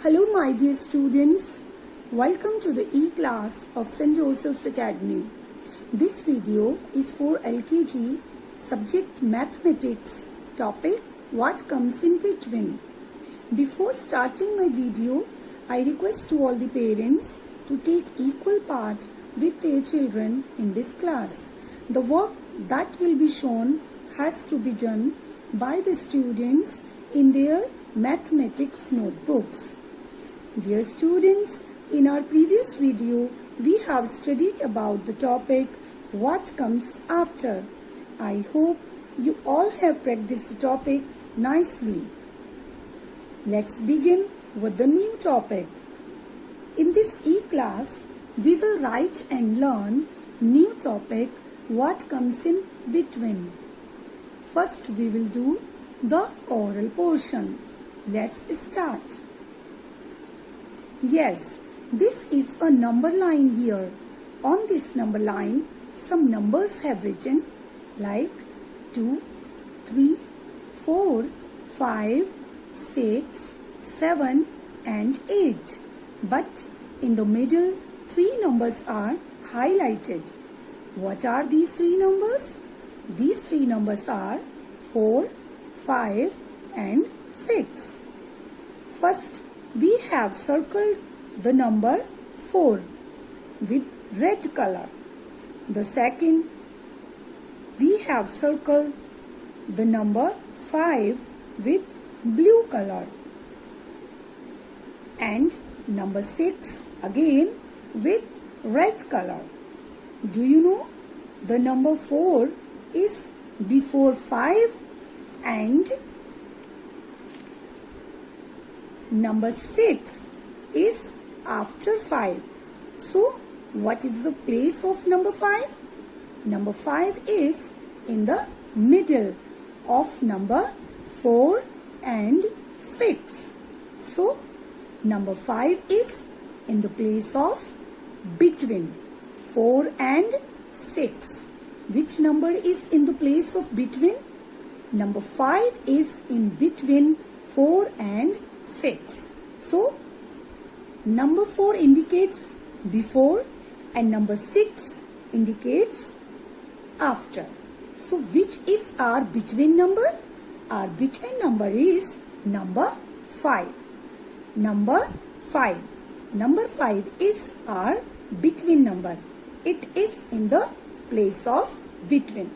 Hello my dear students, welcome to the E-class of St. Joseph's Academy. This video is for LKG subject mathematics topic what comes in between. Before starting my video, I request to all the parents to take equal part with their children in this class. The work that will be shown has to be done by the students in their mathematics notebooks. Dear students, in our previous video, we have studied about the topic what comes after. I hope you all have practiced the topic nicely. Let's begin with the new topic. In this E-class, we will write and learn new topic what comes in between. First, we will do the oral portion. Let's start. Yes, this is a number line here. On this number line, some numbers have written like 2, 3, 4, 5, 6, 7 and 8. But in the middle, 3 numbers are highlighted. What are these 3 numbers? These 3 numbers are 4, 5 and 6. First, we have circled the number 4 with red color. The second, we have circled the number 5 with blue color. And number 6 again with red color. Do you know the number 4 is before 5 and number 6 is after 5. So, what is the place of number 5? Number 5 is in the middle of number 4 and 6. So, number 5 is in the place of between 4 and 6. Which number is in the place of between? Number 5 is in between 4 and 6. So, number 4 indicates before and number 6 indicates after. So, which is our between number? Our between number is number 5. Number 5. Number 5 is our between number. It is in the place of between.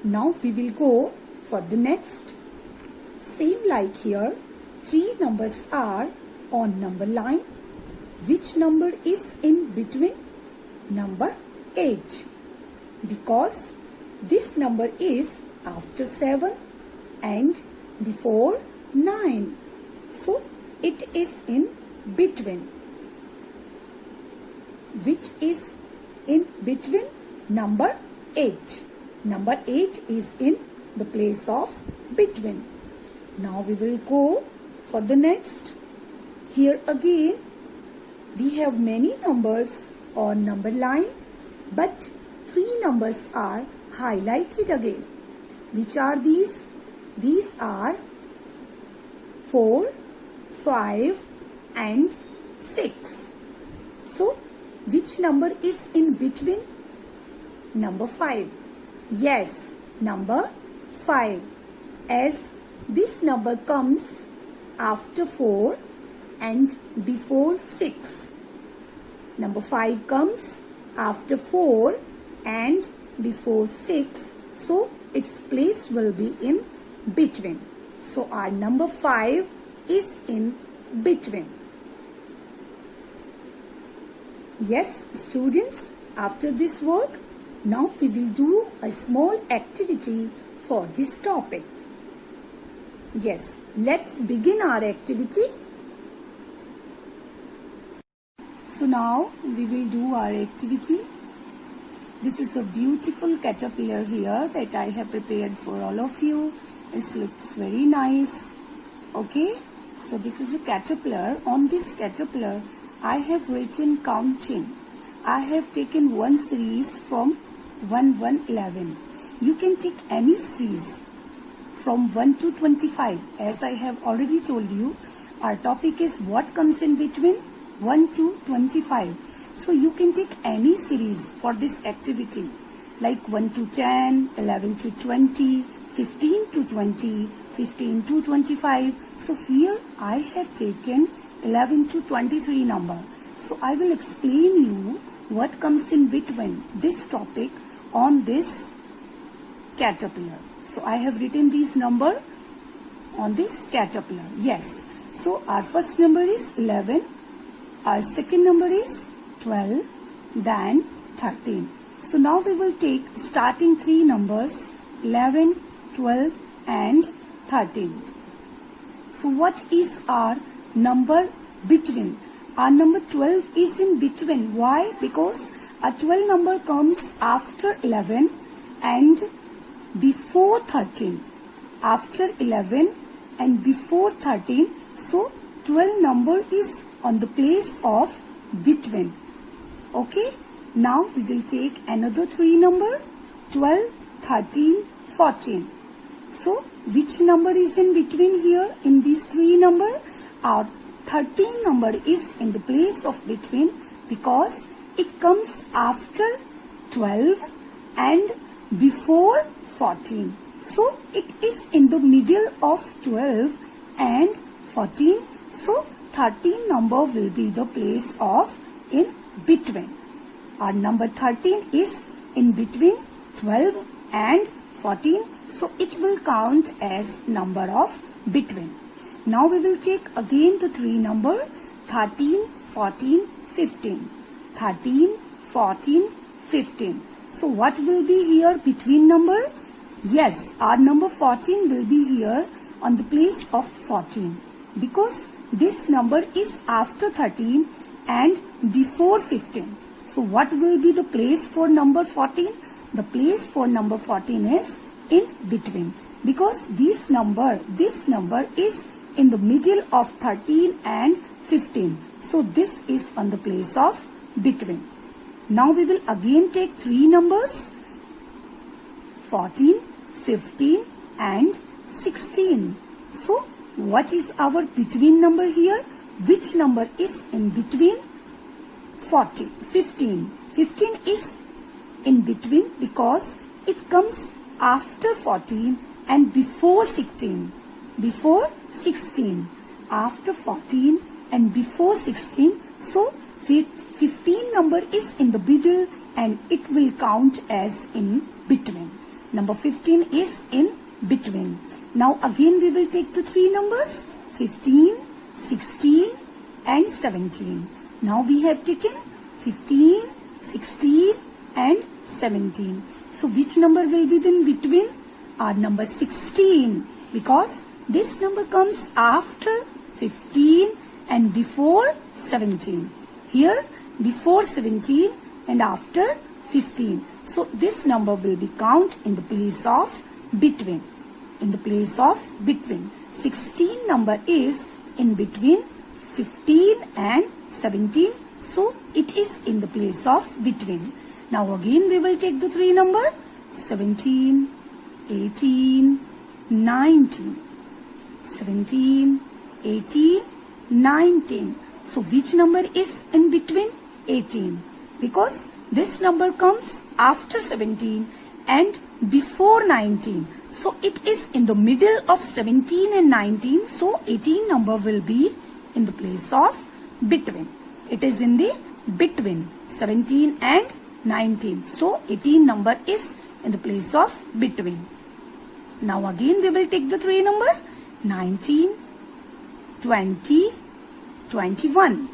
Now we will go for the next. Same like here, 3 numbers are on number line. Which number is in between? Number 8. Because this number is after 7 and before 9. So it is in between. Which is in between? Number 8. Number 8 is in the place of between. Now we will go for the next. Here again, we have many numbers on number line, but 3 numbers are highlighted again. Which are these? These are 4, 5 and 6. So, which number is in between? Number 5. Yes, number 5. As this number comes after 4 and before 6. Number 5 comes after 4 and before 6. So, its place will be in between. So, our number 5 is in between. Yes, students, after this work, now we will do a small activity for this topic. Yes, let's begin our activity. So now we will do our activity. This is a beautiful caterpillar here that I have prepared for all of you. It looks very nice. Okay, so this is a caterpillar. On this caterpillar, I have written counting. I have taken one series from 111. You can take any series from 1 to 25. As I have already told you, our topic is what comes in between 1 to 25. So you can take any series for this activity like 1 to 10, 11 to 20, 15 to 20, 15 to 25. So here I have taken 11 to 23 number. So I will explain you what comes in between this topic on this caterpillar. So I have written these number on this caterpillar. Yes. So our first number is 11. Our second number is 12. Then 13. So now we will take starting three numbers 11, 12 and 13. So what is our number between? Our number 12 is in between. Why? Because our 12 number comes after 11 and before 13. After 11 and before 13. So 12 number is on the place of between. Okay. Now we will take another three number 12, 13, 14. So which number is in between here in these three number? Our 13 number is in the place of between because it comes after 12 and before 14. So it is in the middle of 12 and 14. So 13 number will be the place of in between. Our number 13 is in between 12 and 14. So it will count as number of between. Now we will take again the three number 13, 14, 15. 13, 14, 15. So what will be here between number? Yes, our number 14 will be here on the place of 14 because this number is after 13 and before 15. So what will be the place for number 14? The place for number 14 is in between because this number is in the middle of 13 and 15. So this is on the place of between. Now we will again take three numbers 14, 15 and 16. So what is our between number here? Which number is in between 15? 15 is in between because it comes after 14 and before 16. Before 16. After 14 and before 16. So 15 number is in the middle and it will count as in between. Number 15 is in between. Now again we will take the three numbers 15, 16 and 17. Now we have taken 15, 16 and 17. So which number will be in between? Our number 16 because this number comes after 15 and before 17. Here before 17 and after 15. So this number will be count in the place of between. In the place of between. 16 number is in between 15 and 17. So it is in the place of between. Now again we will take the three number 17, 18, 19. 17, 18, 19. So which number is in between? 18. Because this number comes after 17 and before 19. So it is in the middle of 17 and 19. So 18 number will be in the place of between. It is in the between 17 and 19. So 18 number is in the place of between. Now again we will take the three number 19, 20, 21.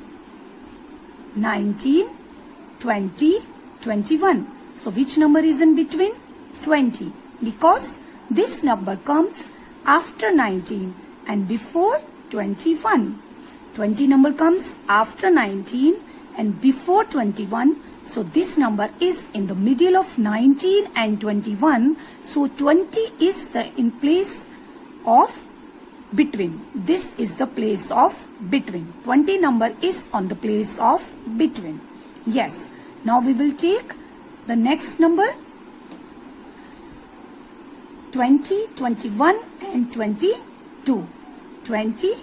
19, 20, 21. So which number is in between? 20. Because this number comes after 19 and before 21. 20 number comes after 19 and before 21. So this number is in the middle of 19 and 21. So 20 is the in place of between. This is the place of between. 20 number is on the place of between. Yes. Now we will take the next number 20, 21 and 22. 20,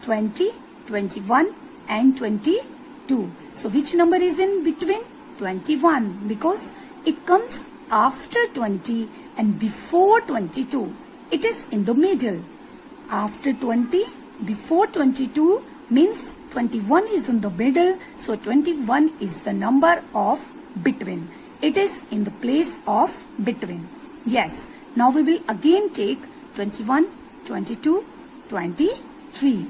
20, 21 and 22. So which number is in between? 21, because it comes after 20 and before 22. It is in the middle. After 20, before 22 means 21 is in the middle. So 21 is the number of between. It is in the place of between. Yes. Now we will again take 21, 22, 23.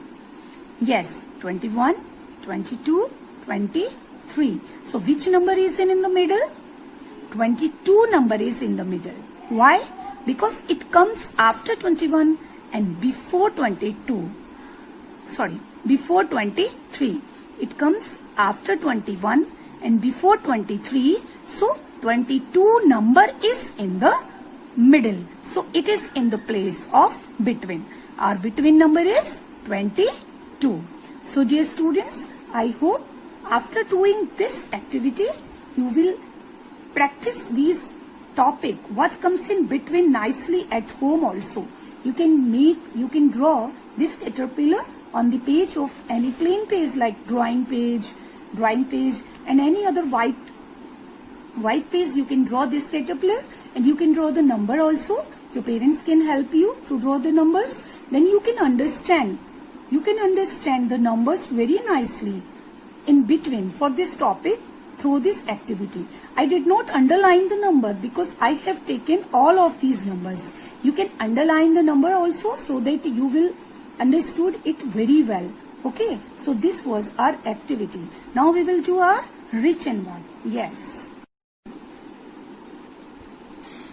Yes, 21, 22, 23. So which number is in the middle? 22 number is in the middle. Why? Because it comes after 21 and before 22. Sorry, before 23. It comes after 21 and before 23. So 22 number is in the middle. So it is in the place of between. Our between number is 22. So dear students, I hope after doing this activity, you will practice these topic, what comes in between nicely at home also. You can draw this caterpillar on the page of any plain page like drawing page and any other white page. You can draw this caterpillar and you can draw the number also. Your parents can help you to draw the numbers. Then you can understand the numbers very nicely in between for this topic through this activity. I did not underline the number because I have taken all of these numbers. You can underline the number also so that you will understood it very well. Okay, so this was our activity. Now we will do our written one. Yes.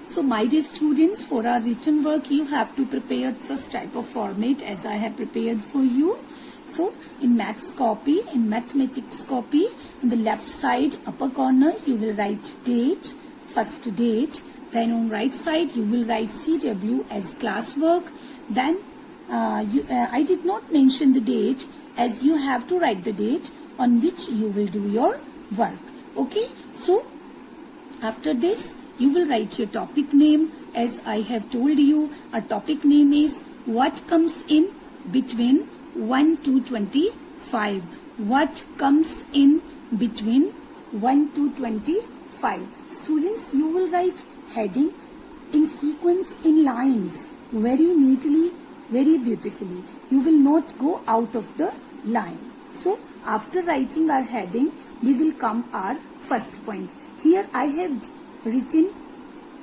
So my dear students, for our written work, you have to prepare such type of format as I have prepared for you. So in maths copy, in mathematics copy, in the left side upper corner, you will write date, first date. Then on right side, you will write CW as classwork. Then I did not mention the date as you have to write the date on which you will do your work. Okay, so after this, you will write your topic name. As I have told you, a topic name is what comes in between 1 to 25. What comes in between 1 to 25. Students, you will write heading in sequence in lines very neatly, very beautifully. You will not go out of the line. So after writing our heading, we will come our first point. Here I have written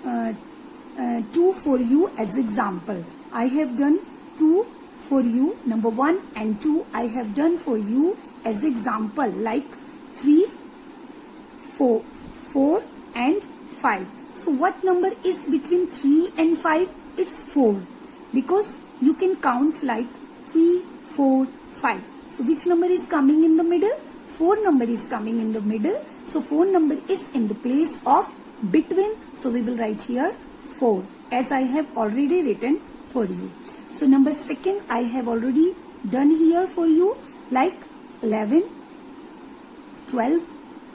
2 for you as example. I have done 2 for you. Number 1 and 2 I have done for you as example, like 3, 4 and 5. So what number is between 3 and 5? It's 4, because you can count like 3, 4, 5. So which number is coming in the middle? 4 number is coming in the middle. So 4 number is in the place of between. So we will write here 4 as I have already written for you. So number 2 I have already done here for you, like 11, 12,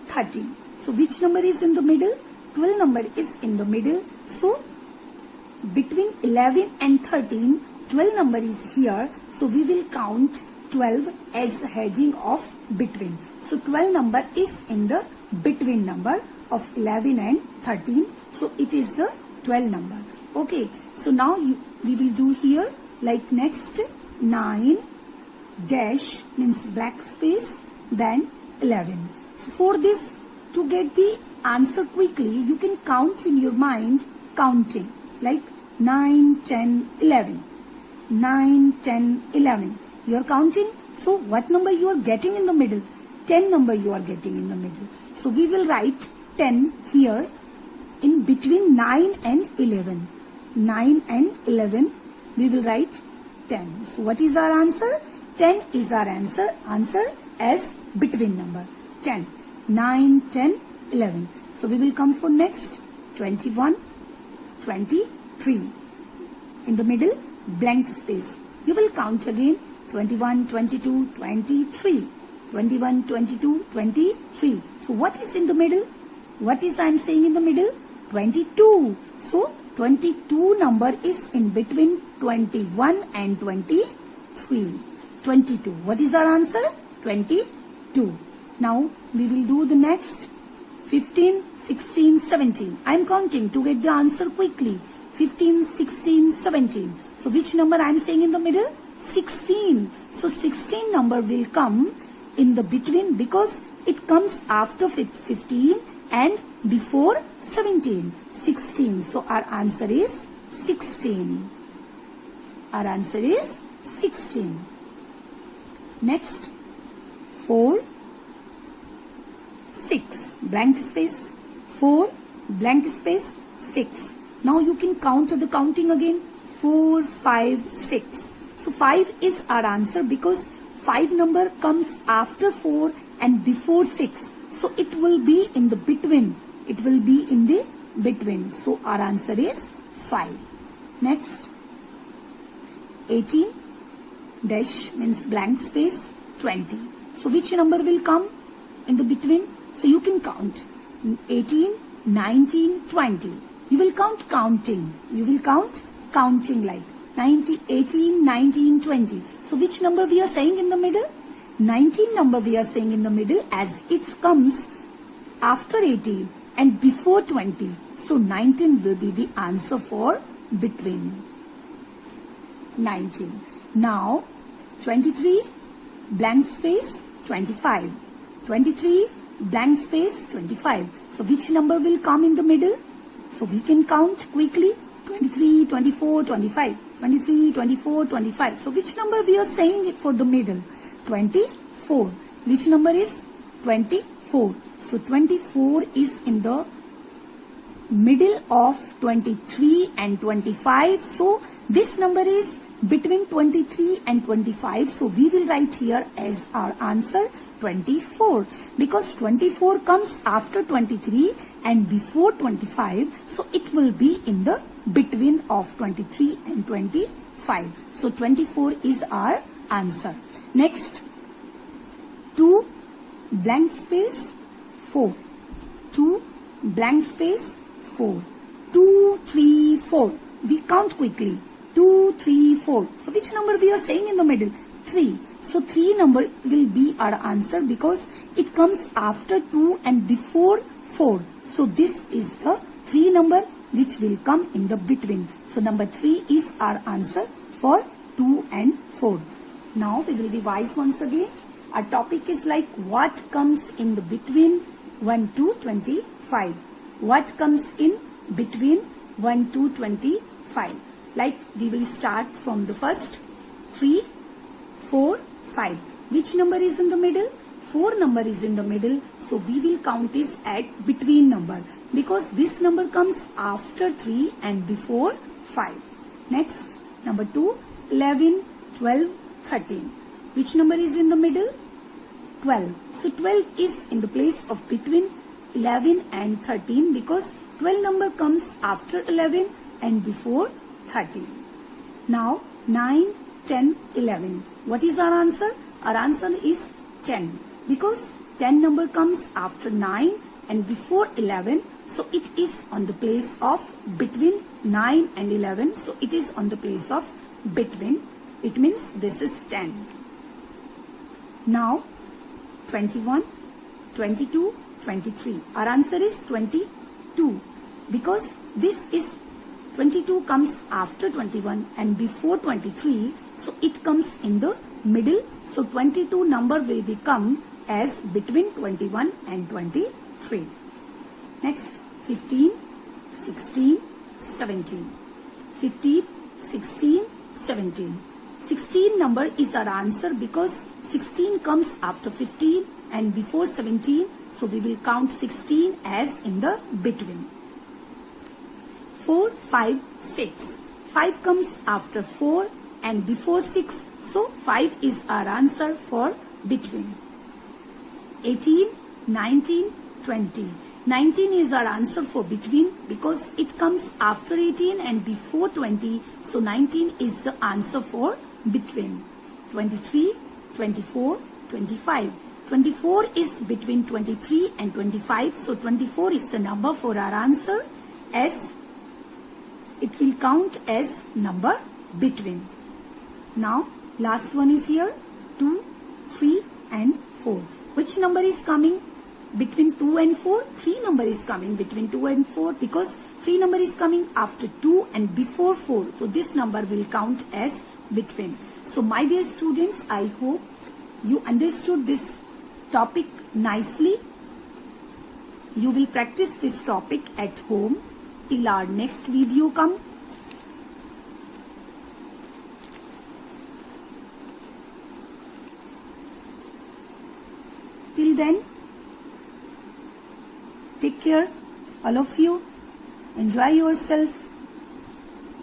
13. So which number is in the middle? 12 number is in the middle. So between 11 and 13, 12 number is here. So we will count 12 as heading of between. So 12 number is in the between number of 11 and 13. So it is the 12 number. Okay. So now we will do here like next 9 dash means black space, then 11. So for this, to get the answer quickly, you can count in your mind counting like 9, 10, 11. 9, 10, 11. You are counting. So what number you are getting in the middle? 10 number you are getting in the middle. So we will write 10 here in between 9 and 11. 9 and 11 we will write 10. So what is our answer? 10 is our answer. Answer as between number 10. 9, 10, 11. So we will come for next 21, 23. In the middle, blank space. You will count again 21, 22, 23. 21, 22, 23. So what is in the middle? What is I am saying in the middle? 22. So 22 number is in between 21 and 23. 22. What is our answer? 22. Now we will do the next. 15, 16, 17. I am counting to get the answer quickly. 15, 16, 17. So which number I am saying in the middle? 16. So 16 number will come in the between because it comes after 15 and before 17. 16. So our answer is 16. Our answer is 16. Next, 4, 6, blank space, 4, blank space, 6. Now you can count the counting again. 4, 5, 6. So 5 is our answer because 5 number comes after 4 and before 6. So it will be in the between. It will be in the between. So our answer is 5. Next, 18 dash means blank space, 20. So which number will come in the between? So you can count 18, 19, 20. You will count counting. You will count counting like 90, 18, 19, 20. So which number we are saying in the middle? 19 number we are saying in the middle as it comes after 18 and before 20. So 19 will be the answer for between. 19. Now 23 blank space 25. 23 blank space 25. So which number will come in the middle? So we can count quickly. 23, 24, 25. 23, 24, 25. So which number we are saying it for the middle? 24. Which number is 24? So 24 is in the middle of 23 and 25. So this number is between 23 and 25. So we will write here as our answer 24 because 24 comes after 23 and before 25. So it will be in the between of 23 and 25. So 24 is our answer. Next, 2 blank space 4. 2 blank space 4. 2, 3, 4. We count quickly. 2, 3, 4. So which number we are saying in the middle? 3. So 3 number will be our answer because it comes after 2 and before 4. So this is the 3 number which will come in the between. So number 3 is our answer for 2 and 4. Now we will revise once again. Our topic is like what comes in the between 1 to 25. What comes in between 1 to 25. Like we will start from the first 3, 4, 5. Which number is in the middle? 4 number is in the middle. So we will count this at between number because this number comes after 3 and before 5. Next, number 2, 11, 12, 13. Which number is in the middle? 12. So 12 is in the place of between 11 and 13 because 12 number comes after 11 and before 13. Now 9, 10, 11. What is our answer? Our answer is 10 because 10 number comes after 9 and before 11. So it is on the place of between 9 and 11. So it is on the place of between. It means this is 10. Now 21, 22, 23. Our answer is 22 because this is 22 comes after 21 and before 23. So it comes in the middle. So 22 number will become as between 21 and 23. Next, 15, 16, 17. 15, 16, 17. 16 number is our answer because 16 comes after 15 and before 17. So we will count 16 as in the between. 4, 5, 6. 5 comes after 4 and before 6. So 5 is our answer for between. 18, 19, 20. 19 is our answer for between because it comes after 18 and before 20. So 19 is the answer for between. 23, 24, 25. 24 is between 23 and 25. So 24 is the number for our answer as it will count as number between. Now last one is here 2, 3 and 4. Which number is coming between 2 and 4? 3 number is coming between 2 and 4 because 3 number is coming after 2 and before 4. So this number will count as between. So my dear students, I hope you understood this topic nicely. You will practice this topic at home till our next video come. Till then, take care, all of you. Enjoy yourself.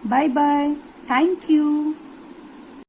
Bye bye. Thank you.